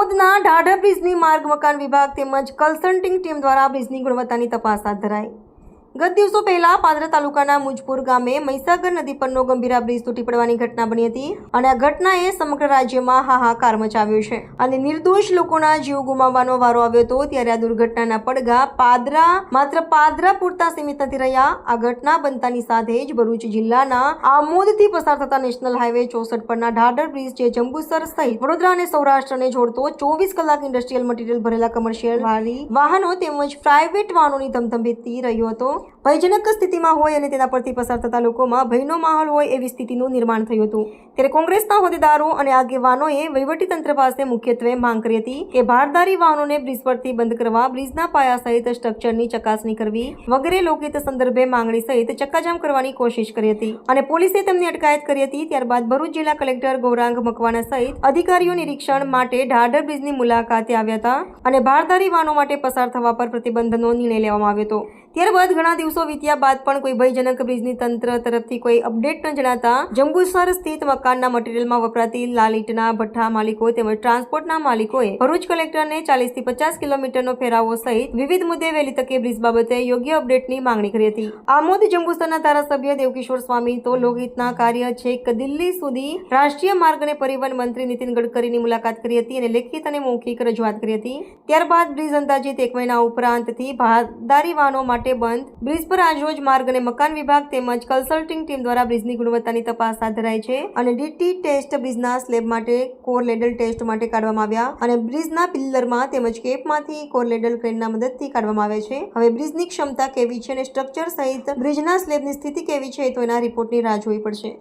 આમોદના ઢાઢર બ્રિજની માર્ગ મકાન વિભાગ તેમજ કન્સલ્ટિંગ ટીમ દ્વારા બ્રિજની ગુણવત્તાની તપાસ હાથ ધરાઈ। ગત દિવસો પહેલા પાદરા તાલુકાના મુજપુર ગામે મહીસાગર નદી પરનો ગંભીરા બ્રિજ તૂટી પડવાની ઘટના બની હતી અને આ ઘટનાએ સમગ્ર રાજ્યમાં હાહાકાર મચાવ્યો છે અને નિર્દોષ લોકોના જીવ ગુમાવવાનો વારો આવ્યો હતો। ત્યારે આ દુર્ઘટનાના પડઘા માત્ર પાદરા પૂરતા સીમિત નથી રહ્યા। આ ઘટના બનતાની સાથે જ ભરૂચ જિલ્લાના આમોદથી પસાર થતા નેશનલ હાઈવે 64 પરના ઢાઢર બ્રિજ જે જંબુસર સહિત વડોદરા અને સૌરાષ્ટ્રને જોડતો 24 કલાક ઇન્ડસ્ટ્રીયલ મટીરીયલ ભરેલા કમર્શિયલ વાહનો તેમજ પ્રાઇવેટ વાહનોની ધમધમતી રહ્યો હતો। ભયજનક સ્થિતિમાં હોય અને તેના પરથી પસાર થતા લોકોમાં ભયનો માહોલ હોય એવી સ્થિતિનું નિર્માણ થયું હતું। ત્યારે કોંગ્રેસના હોદ્દેદારો અને આગેવાનોએ વહીવટીતંત્ર પાસે મુખ્યત્વે માંગ કરી હતી કે ભારદારી વાહનોને બ્રિજ પરથી બંધ કરવા, બ્રિજના પાયા સહિત સ્ટ્રક્ચરની ચકાસણી કરવી વગેરે લોકહિત સંદર્ભે માંગણી સહિત ચક્કાજામ કરવાની કોશિશ કરી હતી અને પોલીસે તેમની અટકાયત કરી હતી। ત્યારબાદ ભરૂચ જિલ્લા કલેક્ટર ગૌરાંગ મકવાણા સહિત અધિકારીઓ નિરીક્ષણ માટે ઢાઢર બ્રિજની મુલાકાતે આવ્યા હતા અને ભારદારી વાહનો માટે પસાર થવા પર પ્રતિબંધનો નિર્ણય લેવામાં આવ્યો હતો। ત્યારબાદ ઘણા દિવસો વીત્યા બાદ પણ કોઈ ભયજનક બ્રિજની તંત્ર તરફથી કોઈ અપડેટ ન જણાતા જંબુસર સ્થિત મકાનના મટીરીયલમાં વપરાતી લાલ ઈંટના ભઠ્ઠા માલિકો તેમજ ટ્રાન્સપોર્ટના માલિકોએ ભરૂચ કલેક્ટરને 40 થી 50 કિલોમીટરનો ફેરાવો સહિત વિવિધ મુદ્દે વહેલી તકે બ્રિજ બાબતે યોગ્ય અપડેટની માંગણી કરી હતી। આમોદ જંબુસરના ધારાસભ્ય દેવકિશોર સ્વામી તો લોકહિતના કાર્ય છેક દિલ્હી સુધી રાષ્ટ્રીય માર્ગ અને પરિવહન મંત્રી નીતિન ગડકરીની મુલાકાત કરી હતી અને લેખિત અને મૌખિક રજૂઆત કરી હતી। ત્યારબાદ બ્રિજ અંદાજિત 1 મહિના ઉપરાંતથી ભારદારી વાહનો માટે બંધ। બ્રિજ પર આજરોજ માર્ગ અને મકાન વિભાગ તેમજ કન્સલ્ટિંગ ટીમ દ્વારા બ્રિજની ગુણવત્તાની તપાસ હાથ ધરાઈ છે અને ડીટી ટેસ્ટ બ્રિજના સ્લેબ માટે કોર લેડલ ટેસ્ટ માટે કાઢવામાં આવ્યા અને બ્રિજના પિલ્લરમાં તેમજ કેપમાંથી કોર લેડલ ક્રેનના મદદથી કાઢવામાં આવે છે। હવે બ્રિજની ક્ષમતા કેવી છે અને સ્ટ્રક્ચર સહિત બ્રિજના સ્લેબની સ્થિતિ કેવી છે તો એના રિપોર્ટની રાહ જોવી પડશે।